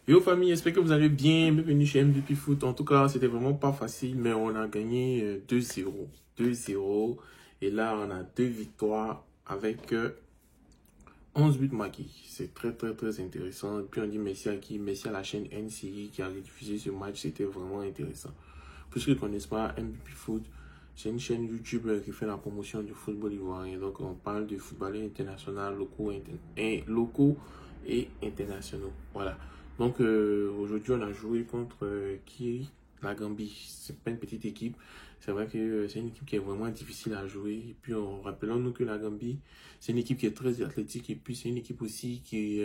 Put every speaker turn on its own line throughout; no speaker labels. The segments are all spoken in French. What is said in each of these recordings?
Yo famille, j'espère que vous allez bien. Bienvenue chez MVP Foot. En tout cas, c'était vraiment pas facile, mais on a gagné 2-0. 2-0. Et là, on a deux victoires avec 11 buts marqués. C'est très intéressant. Et puis on dit merci à qui? Merci à la chaîne NCI qui a diffusé ce match. C'était vraiment intéressant. Pour ceux qui ne connaissent pas MVP Foot, c'est une chaîne YouTube qui fait la promotion du football ivoirien. Donc on parle de footballeurs internationaux, locaux et internationaux. Voilà. Donc aujourd'hui on a joué contre qui? La Gambie. C'est pas une petite équipe. C'est vrai que c'est une équipe qui est vraiment difficile à jouer. Et puis rappelons-nous que la Gambie, c'est une équipe qui est très athlétique. Et puis c'est une équipe aussi qui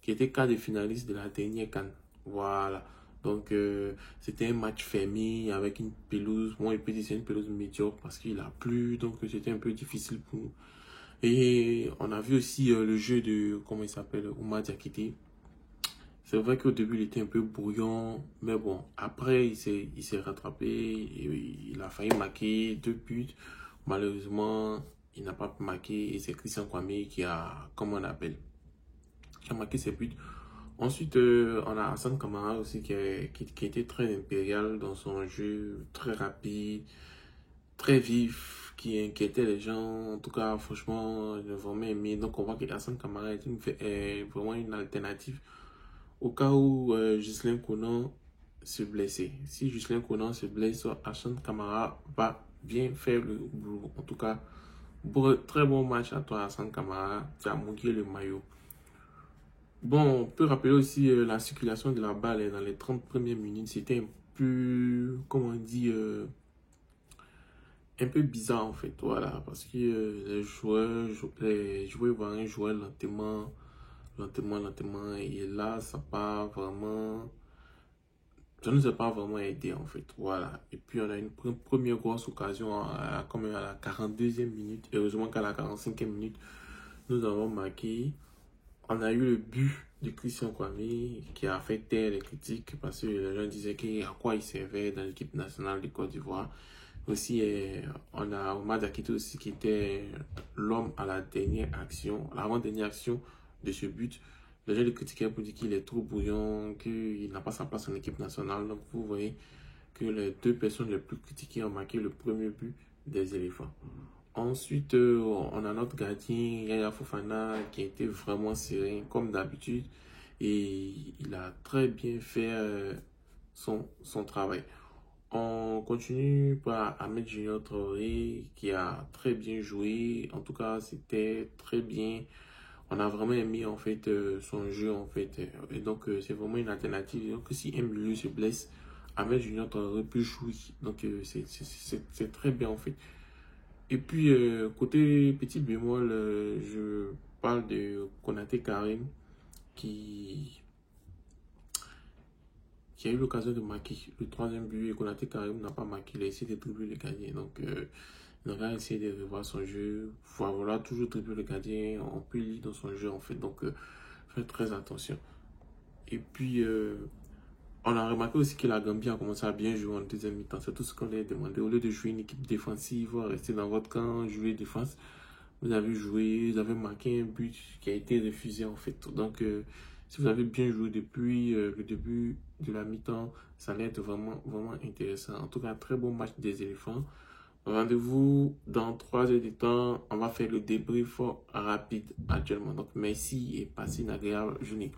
était quart de finaliste de la dernière CAN. Voilà. Donc c'était un match fermé avec une pelouse. Moi, je peux dire c'est une pelouse médiocre parce qu'il a plu. Donc c'était un peu difficile pour nous. Et on a vu aussi le jeu de, comment il s'appelle, Oumar Diakité. C'est vrai qu'au début, il était un peu brouillon, mais bon, après, il s'est rattrapé, il a failli marquer 2 buts. Malheureusement, il n'a pas marqué et c'est Christian Kwame qui a, comment on appelle, qui a marqué ses buts. Ensuite, on a Hassan Kamara aussi qui était très impérial dans son jeu, très rapide, très vif, qui inquiétait les gens. En tout cas, franchement, j'ai vraiment aimé. Donc, on voit que Hassan Kamara est vraiment une alternative au cas où Ghislain Conan se blessait. Si Ghislain Conan se blesse, Hassan Kamara va bien faire le boulot. En tout cas, très bon match à toi, Hassan Kamara. Tu as mouillé le maillot. Bon, on peut rappeler aussi la circulation de la balle dans les 30 premières minutes. C'était un peu, comment on dit, un peu bizarre en fait. Voilà, parce que les joueurs vont jouer lentement. Et là, ça nous a pas vraiment aidé en fait. Voilà. Et puis on a une première grosse occasion comme à la 42e minute. Heureusement qu'à la 45e minute, nous avons marqué. On a eu le but de Christian Kwame qui a fait taire les critiques parce que les gens disaient à quoi il servait dans l'équipe nationale de Côte d'Ivoire. Aussi, on a Oumar Diakité aussi qui était l'homme à la dernière action, l'avant-dernière action de ce but. Les gens le critiquaient pour dire qu'il est trop bouillon, qu'il n'a pas sa place en équipe nationale. Donc vous voyez que les deux personnes les plus critiquées ont marqué le premier but des éléphants. Ensuite, on a notre gardien Yaya Fofana qui a été vraiment serein comme d'habitude et il a très bien fait son travail. On continue par Ahmed Junior Traoré qui a très bien joué. En tout cas, c'était très bien. On a vraiment aimé en fait son jeu en fait. Et donc, c'est vraiment une alternative. Donc, si un milieu se blesse, Ahmed Junior Traoré peut jouer. Donc, c'est très bien en fait. Et puis, côté petit bémol, je parle de Konaté Karim qui, qui a eu l'occasion de marquer le troisième but. Et Konaté Karim n'a pas marqué, il a essayé de dribbler le gardien. Donc, il va essayer de revoir son jeu. Voilà, toujours dribbler le gardien. On peut lire dans son jeu en fait. Donc, faites très attention. Et puis, on a remarqué aussi que la Gambie a commencé à bien jouer en deuxième mi-temps. C'est tout ce qu'on a demandé. Au lieu de jouer une équipe défensive, rester dans votre camp, jouer défense, vous avez joué, vous avez marqué un but qui a été refusé en fait. Donc, si vous avez bien joué depuis le début de la mi-temps, ça va être vraiment intéressant. En tout cas, très bon match des éléphants. Rendez-vous dans 3 heures de temps. On va faire le débrief rapide actuellement. Donc, merci et passez une agréable journée.